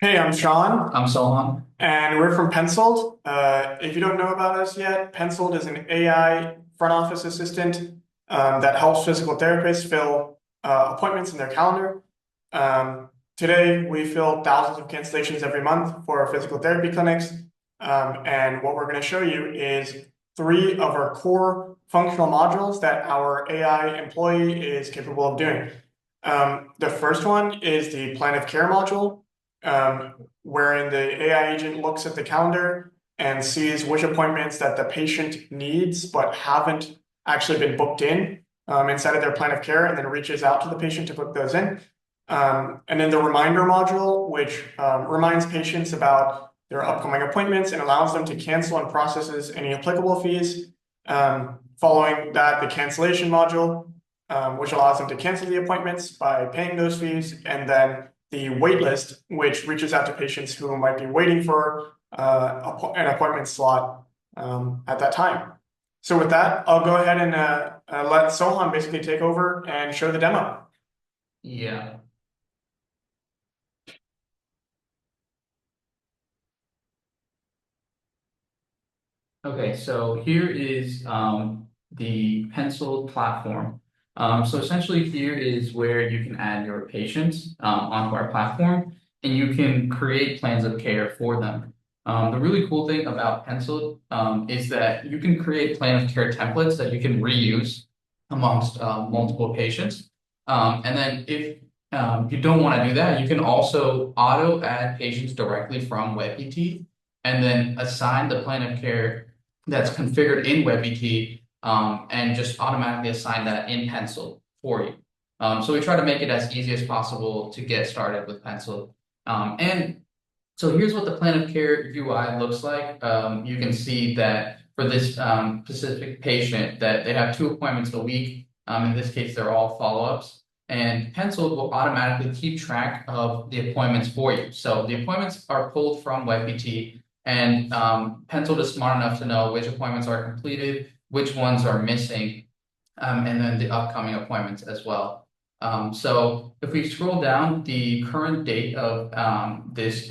Hey, I'm Sean, I'm Sohan. and we're from Penciled. If you don't know about us yet, Penciled is an AI front office assistant that helps physical therapists fill appointments in their calendar. Today, we fill thousands of cancellations every month for our physical therapy clinics. And what we're going to show you is three of our core functional modules that our AI employee is capable of doing. The first one is the plan of care module, wherein the AI agent looks at the calendar and sees which appointments that the patient needs but haven't actually been booked in inside of their plan of care, and then reaches out to the patient to book those in. And then the reminder module, which reminds patients about their upcoming appointments and allows them to cancel and processes any applicable fees. Following that, the cancellation module, which allows them to cancel the appointments by paying those fees, and then the waitlist, which reaches out to patients who might be waiting for an appointment slot at that time. So with that, I'll go ahead and let Sohan basically take over and show the demo. Yeah. Okay, so here is the Pencil platform. So essentially here is where you can add your patients onto our platform and you can create plans of care for them. The really cool thing about Pencil is that you can create plan of care templates that you can reuse amongst multiple patients. And then if you don't want to do that, you can also auto add patients directly from WebPT and then assign the plan of care that's configured in WebPT and just automatically assign that in Pencil for you. So we try to make it as easy as possible to get started with Pencil. And so here's what the plan of care UI looks like. You can see that for this specific patient that they have 2 appointments a week. In this case, they're all follow-ups. And Pencil will automatically keep track of the appointments for you. So the appointments are pulled from WebPT, and Pencil is smart enough to know which appointments are completed, which ones are missing, and then the upcoming appointments as well. So if we scroll down, the current date of this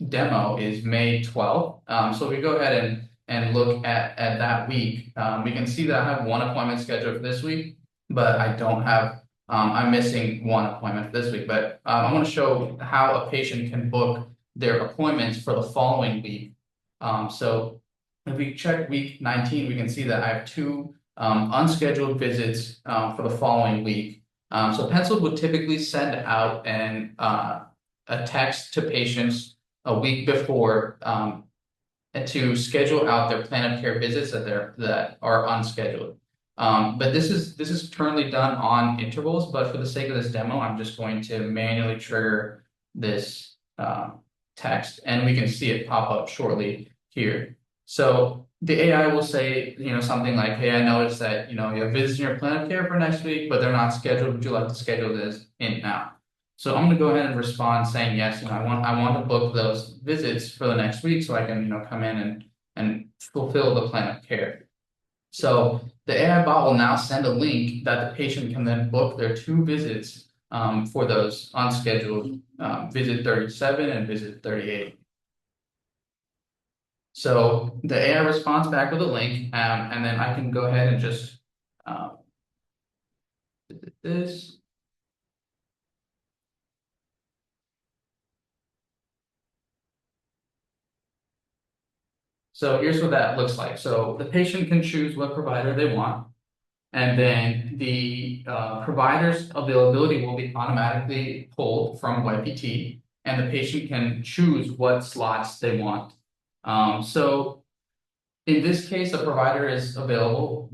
demo is May 12th. So if we go ahead and look at that week, we can see that I have one appointment scheduled for this week, but I don't have, I'm missing one appointment for this week. But I want to show how a patient can book their appointments for the following week. So if we check week 19, we can see that I have two unscheduled visits for the following week. So Pencil would typically send out a text to patients a week before to schedule out their plan of care visits that are unscheduled. But this is currently done on intervals. But for the sake of this demo, I'm just going to manually trigger this text, and we can see it pop up shortly here. So the AI will say, something like, "Hey, I noticed that you have visits in your plan of care for next week, but they're not scheduled. Would you like to schedule this in now?" So I'm going to go ahead and respond saying yes. I want to book those visits for the next week so I can come in and fulfill the plan of care. So the AI bot will now send a link that the patient can then book their two visits for those unscheduled visit 37 and visit 38. So the AI responds back with a link, and then I can go ahead and just visit this. So here's what that looks like. So the patient can choose what provider they want, and then the provider's availability will be automatically pulled from YPT, and the patient can choose what slots they want. So in this case, a provider is available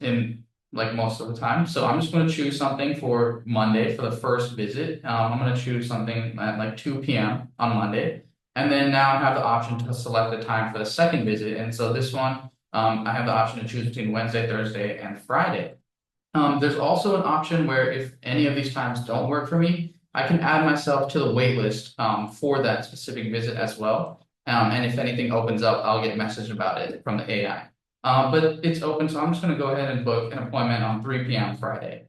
in like most of the time. So I'm just going to choose something for Monday for the first visit. I'm going to choose something at like 2 p.m. on Monday. And then now I have the option to select the time for the second visit. And so this one, I have the option to choose between Wednesday, Thursday, and Friday. There's also an option where if any of these times don't work for me, I can add myself to the wait list for that specific visit as well. And if anything opens up, I'll get a message about it from the AI. But it's open, so I'm just going to go ahead and book an appointment on 3 p.m. Friday.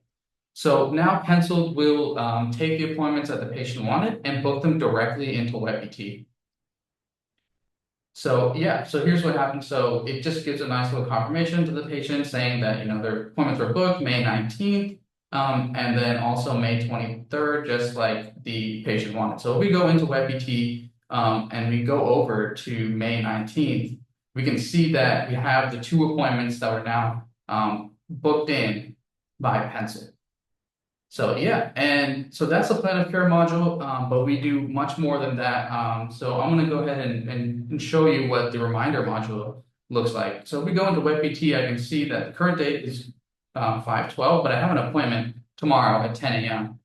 So now Penciled will take the appointments that the patient wanted and book them directly into WebPT. So yeah, so here's what happens. So it just gives a nice little confirmation to the patient saying that, their appointments were booked May 19th, and then also May 23rd, just like the patient wanted. So if we go into WebPT, and we go over to May 19th, we can see that we have the two appointments that were now booked in by Pencil. So yeah, and so that's the plan of care module, but we do much more than that. So I'm going to go ahead and show you what the reminder module looks like. So if we go into WebPT, I can see that the current date is 5/12, but I have an appointment tomorrow at 10 a.m.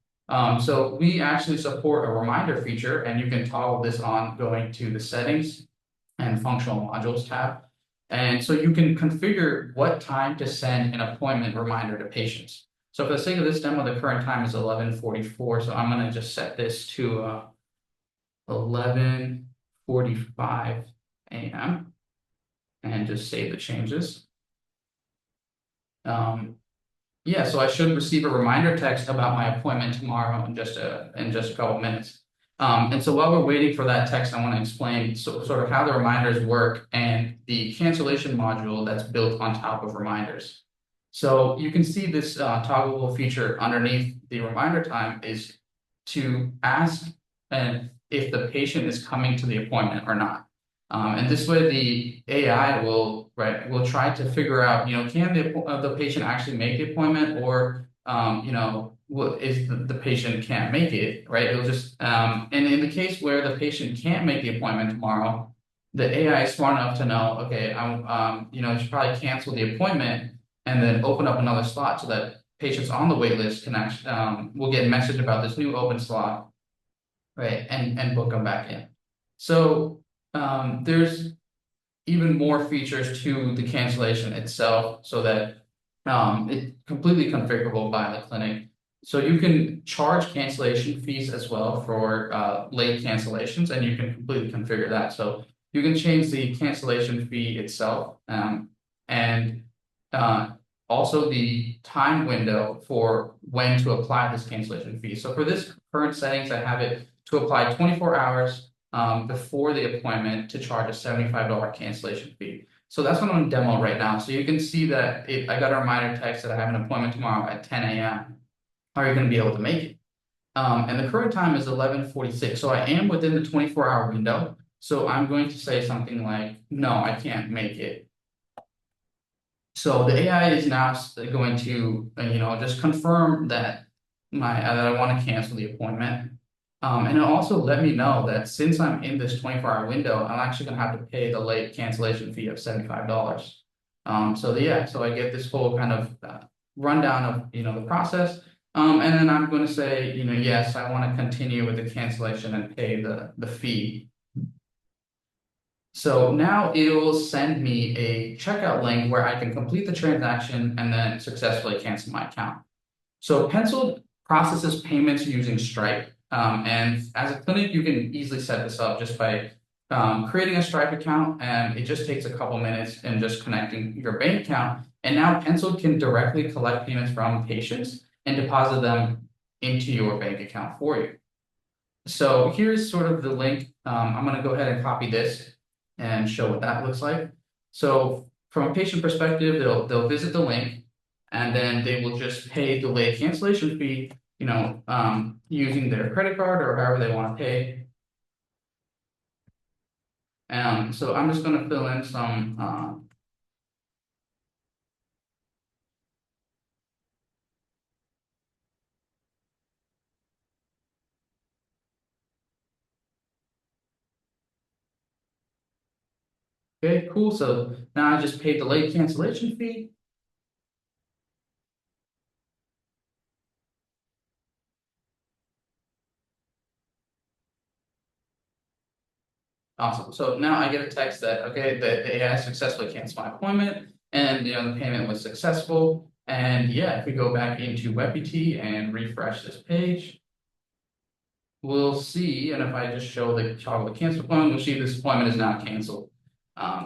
So we actually support a reminder feature, and you can toggle this on going to the settings and functional modules tab. And so you can configure what time to send an appointment reminder to patients. So for the sake of this demo, the current time is 11:44. So I'm going to just set this to 11:45 a.m. and just save the changes. Yeah, so I should receive a reminder text about my appointment tomorrow in just a couple minutes. And so while we're waiting for that text, I want to explain sort of how the reminders work and the cancellation module that's built on top of reminders. So you can see this toggleable feature underneath the reminder time is to ask if the patient is coming to the appointment or not. And this way the AI will try to figure out, can the patient actually make the appointment, or is the patient can't make it, right? It'll just and in the case where the patient can't make the appointment tomorrow, the AI is smart enough to know, okay, you should probably cancel the appointment and then open up another slot so that patients on the wait list can actually will get a message about this new open slot, right, and book them back in. So there's even more features to the cancellation itself so that it's completely configurable by the clinic. So you can charge cancellation fees as well for late cancellations, and you can completely configure that. So you can change the cancellation fee itself, and also the time window for when to apply this cancellation fee. So for this current settings, I have it to apply 24 hours before the appointment to charge a $75 cancellation fee. So that's what I'm going to demo right now. So you can see that I got a reminder text that I have an appointment tomorrow at 10 a.m. Are you going to be able to make it? And the current time is 11:46. So I am within the 24-hour window. So I'm going to say something like, no, I can't make it. So the AI is now going to, just confirm that that I want to cancel the appointment. And it also let me know that since I'm in this 24-hour window, I'm actually going to have to pay the late cancellation fee of $75. So I get this whole kind of rundown of the process. And then I'm going to say, yes, I want to continue with the cancellation and pay the fee. So now it will send me a checkout link where I can complete the transaction and then successfully cancel my account. So Penciled processes payments using Stripe. And as a clinic, you can easily set this up just by creating a Stripe account, and it just takes a couple minutes and just connecting your bank account. And now Penciled can directly collect payments from patients and deposit them into your bank account for you. So here's sort of the link. I'm going to go ahead and copy this and show what that looks like. So from a patient perspective, they'll visit the link, and then they will just pay the late cancellation fee, using their credit card or however they want to pay. So I'm just going to fill in some okay, cool. So now I just paid the late cancellation fee. Awesome. So now I get a text that, okay, the AI successfully canceled my appointment, and the payment was successful. And yeah, if we go back into WebPT and refresh this page, we'll see, and if I just show the toggle the cancel appointment, we'll see this appointment is now canceled.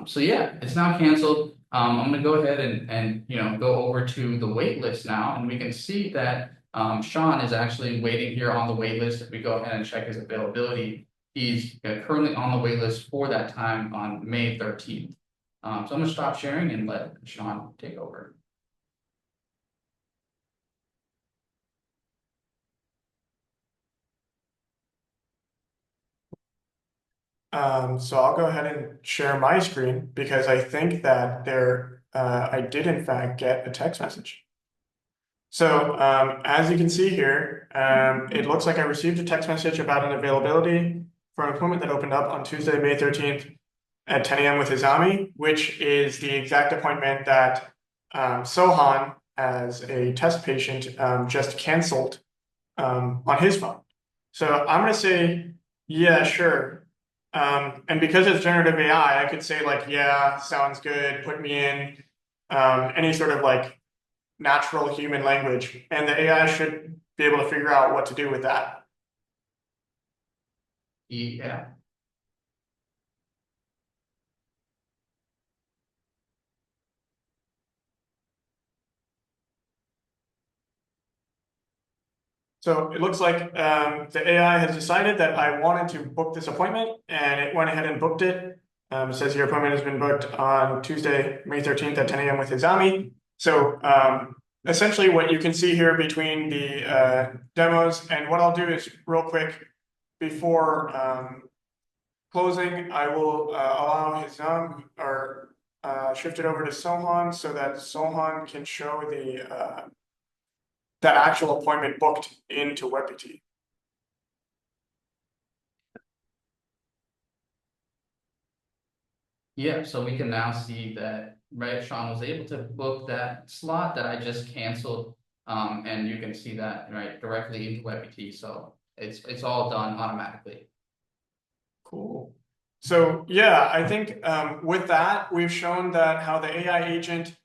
So yeah, it's now canceled. I'm going to go ahead and go over to the wait list now, and we can see that Sean is actually waiting here on the wait list. If we go ahead and check his availability, he's currently on the wait list for that time on May 13th. So I'm gonna stop sharing and let Sean take over. So I'll go ahead and share my screen because I think that I did in fact get a text message. So as you can see here, it looks like I received a text message about an availability for an appointment that opened up on Tuesday, May 13th at 10 a.m. with Izami, which is the exact appointment that Sohan, as a test patient, just canceled on his phone. So I'm going to say, yeah, sure. And because it's generative AI, I could say like, yeah, sounds good, put me in, any sort of like natural human language, and the AI should be able to figure out what to do with that. Yeah. So it looks like the AI has decided that I wanted to book this appointment, and it went ahead and booked it. It says your appointment has been booked on Tuesday, May 13th at 10 a.m. with Izami. So essentially what you can see here between the demos, and what I'll do is real quick before closing, I will allow Hizam or shift it over to Sohan so that Sohan can show that actual appointment booked into WebPT. Yeah, so we can now see that, right, Sean was able to book that slot that I just canceled. And you can see that right directly into WebPT. So it's all done automatically. Cool. So yeah, I think with that, we've shown that how the AI agent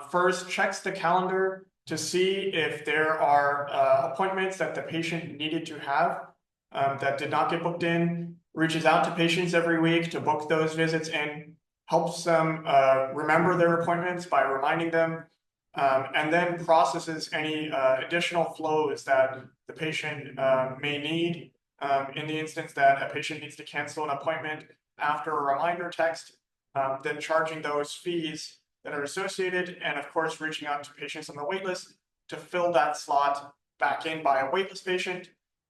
first checks the calendar to see if there are appointments that the patient needed to have that did not get booked in, reaches out to patients every week to book those visits in, helps them remember their appointments by reminding them, and then processes any additional flows that the patient may need in the instance that a patient needs to cancel an appointment after a reminder text, then charging those fees that are associated, and of course, reaching out to patients on the waitlist to fill that slot back in by a waitlist patient.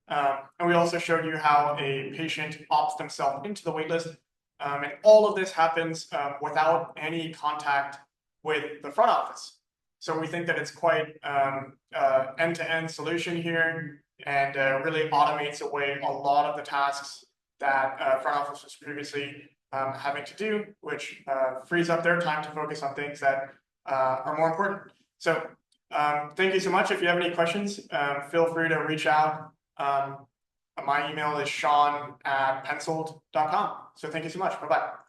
And we also showed you how a patient opts themselves into the waitlist. And all of this happens without any contact with the front office. So we think that it's quite end-to-end solution here, and really automates away a lot of the tasks that front office was previously having to do, which frees up their time to focus on things that are more important. So thank you so much. If you have any questions, feel free to reach out. My email is sean@penciled.com. So thank you so much. Bye-bye.